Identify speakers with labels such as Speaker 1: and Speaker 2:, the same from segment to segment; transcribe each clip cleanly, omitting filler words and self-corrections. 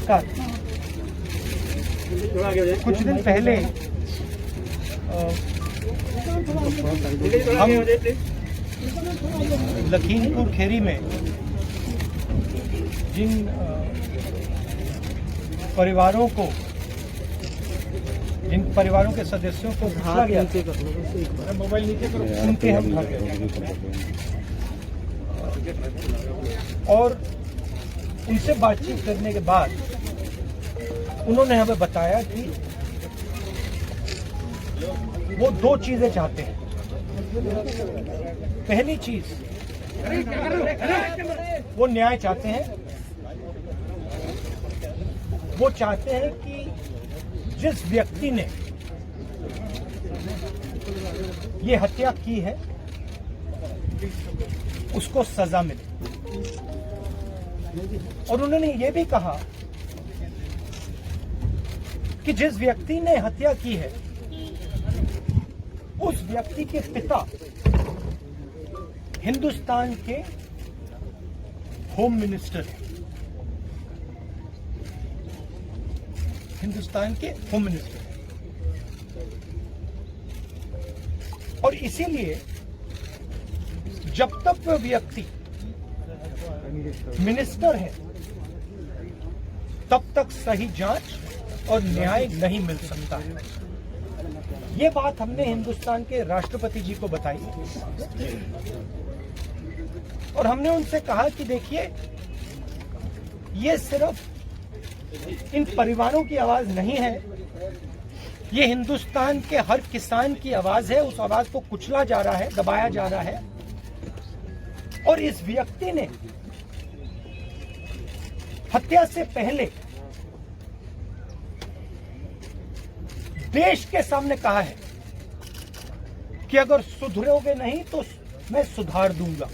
Speaker 1: नमस्कार। कुछ दिन पहले हम लखीमपुर खेरी में जिन परिवारों के सदस्यों को कुचला गया उनके हम घर गए और उनसे बातचीत करने के बाद उन्होंने हमें बताया कि वो दो चीजें चाहते हैं। पहली चीज, वो न्याय चाहते हैं। वो चाहते हैं कि जिस व्यक्ति ने ये हत्या की है उसको सजा मिले। और उन्होंने ये भी कहा कि जिस व्यक्ति ने हत्या की है उस व्यक्ति के पिता हिंदुस्तान के होम मिनिस्टर हैं। हिंदुस्तान के होम मिनिस्टर हैं। और इसीलिए जब तक वह व्यक्ति मिनिस्टर है तब तक सही जांच और न्याय नहीं मिल सकता है। ये बात हमने हिंदुस्तान के राष्ट्रपति जी को बताई और हमने उनसे कहा कि देखिए, ये सिर्फ इन परिवारों की आवाज नहीं है, ये हिंदुस्तान के हर किसान की आवाज है। उस आवाज को कुचला जा रहा है, दबाया जा रहा है। और इस व्यक्ति ने हत्या से पहले देश के सामने कहा है कि अगर सुधरोगे नहीं तो मैं सुधार दूंगा।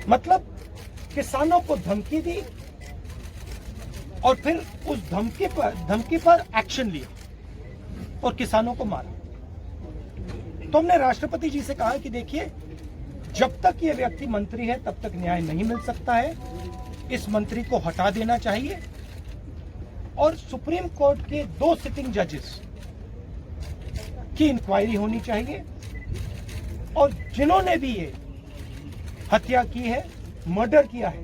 Speaker 1: मतलब किसानों को धमकी दी और फिर उस धमकी पर एक्शन लिया और किसानों को मारा। तो हमने राष्ट्रपति जी से कहा कि देखिए, जब तक ये व्यक्ति मंत्री है तब तक न्याय नहीं मिल सकता है। इस मंत्री को हटा देना चाहिए और सुप्रीम कोर्ट के 2 सिटिंग जजेस की इंक्वायरी होनी चाहिए और जिन्होंने भी ये हत्या की है, मर्डर किया है,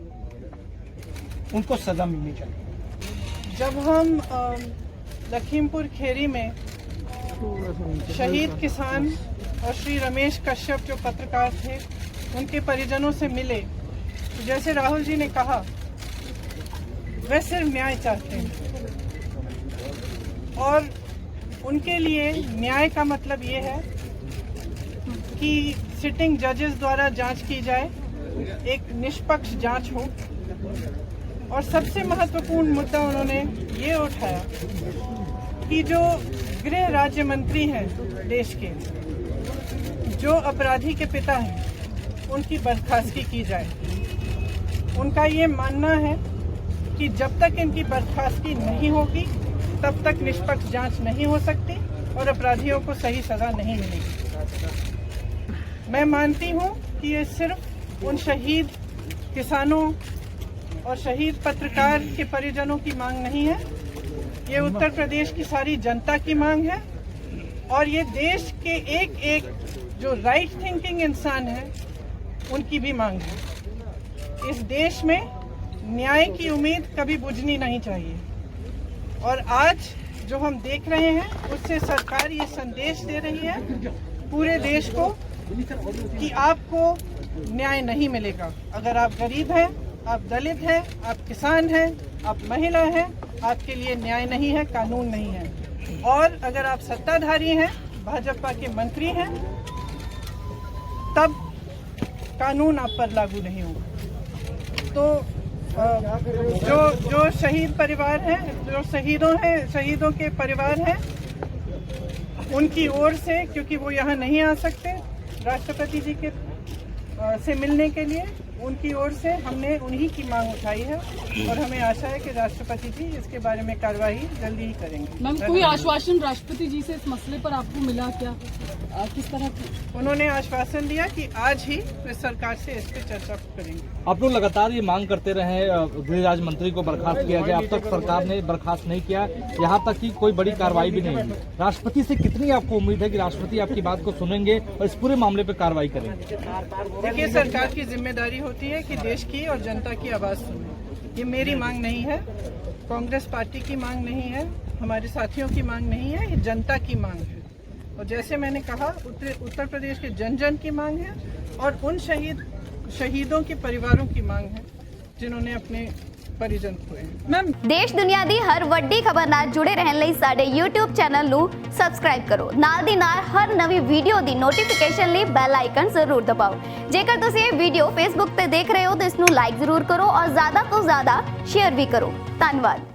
Speaker 1: उनको सजा मिलनी चाहिए।
Speaker 2: जब हम लखीमपुर खेरी में शहीद किसान और श्री रमेश कश्यप जो पत्रकार थे उनके परिजनों से मिले, तो जैसे राहुल जी ने कहा, वे सिर्फ न्याय चाहते हैं और उनके लिए न्याय का मतलब ये है कि सिटिंग जजेस द्वारा जांच की जाए, एक निष्पक्ष जांच हो। और सबसे महत्वपूर्ण मुद्दा उन्होंने ये उठाया कि जो गृह राज्य मंत्री हैं देश के, जो अपराधी के पिता हैं, उनकी बर्खास्तगी की जाए। उनका ये मानना है कि जब तक इनकी बर्खास्तगी नहीं होगी तब तक निष्पक्ष जांच नहीं हो सकती और अपराधियों को सही सजा नहीं मिलेगी। मैं मानती हूँ कि ये सिर्फ उन शहीद किसानों और शहीद पत्रकार के परिजनों की मांग नहीं है, ये उत्तर प्रदेश की सारी जनता की मांग है और ये देश के एक एक जो राइट थिंकिंग इंसान है उनकी भी मांग है। इस देश में न्याय की उम्मीद कभी बुझनी नहीं चाहिए और आज जो हम देख रहे हैं उससे सरकार ये संदेश दे रही है पूरे देश को कि आपको न्याय नहीं मिलेगा। अगर आप गरीब हैं, आप दलित हैं, आप किसान हैं, आप महिला हैं, आपके लिए न्याय नहीं है, कानून नहीं है। और अगर आप सत्ताधारी हैं, भाजपा के मंत्री हैं, तब कानून आप पर लागू नहीं होगा। तो जो शहीद परिवार हैं, जो शहीदों के परिवार हैं, उनकी ओर से, क्योंकि वो यहाँ नहीं आ सकते राष्ट्रपति जी के से मिलने के लिए, उनकी ओर से हमने उन्हीं की मांग उठाई है और हमें आशा है कि राष्ट्रपति जी इसके बारे में कार्रवाई जल्दी ही करेंगे।
Speaker 3: मैम, कोई आश्वासन राष्ट्रपति जी से इस मसले पर आपको मिला क्या? किस तरह की?
Speaker 2: उन्होंने आश्वासन दिया कि आज ही वे सरकार से इस पर चर्चा करेंगे।
Speaker 4: आप लोग लगातार ये मांग करते रहे गृह राज्य मंत्री को बर्खास्त किया जाए, अब तक सरकार ने बर्खास्त नहीं किया, यहाँ तक कि कोई बड़ी कार्रवाई भी नहीं हुई। राष्ट्रपति से कितनी आपको उम्मीद है कि राष्ट्रपति आपकी बात को सुनेंगे और इस पूरे मामले पर कार्रवाई करेंगे?
Speaker 2: देखिए, सरकार की जिम्मेदारी होती है कि देश की और जनता की आवाज सुने। ये मेरी मांग नहीं है, कांग्रेस पार्टी की मांग नहीं है, हमारे साथियों की मांग नहीं है, ये जनता की मांग है। और जैसे मैंने कहा, उत्तर प्रदेश के जन जन की मांग है और उन शहीदों के परिवारों की मांग है जिन्होंने अपने परिजन खोए।
Speaker 5: ਮੈਮ ਦੇਸ਼ ਦੁਨੀਆ ਦੀ ਹਰ ਵੱਡੀ ਖਬਰ ਨਾਲ ਜੁੜੇ ਰਹਿਣ ਲਈ ਸਾਡੇ YouTube ਚੈਨਲ ਨੂੰ ਸਬਸਕ੍ਰਾਈਬ ਕਰੋ। ਨਾਲ ਦੀ ਨਾਲ ਹਰ ਨਵੀਂ ਵੀਡੀਓ ਦੀ ਨੋਟੀਫਿਕੇਸ਼ਨ ਲਈ ਬੈਲ ਆਈਕਨ ਜ਼ਰੂਰ ਦਬਾਓ। ਜੇਕਰ ਤੁਸੀਂ ਇਹ ਵੀਡੀਓ Facebook ਤੇ ਦੇਖ ਰਹੇ ਹੋ ਤਾਂ ਇਸ ਨੂੰ ਲਾਈਕ ਜ਼ਰੂਰ ਕਰੋ ਔਰ ਜ਼ਿਆਦਾ ਤੋਂ ਜ਼ਿਆਦਾ ਸ਼ੇਅਰ ਵੀ ਕਰੋ। ਧੰਨਵਾਦ।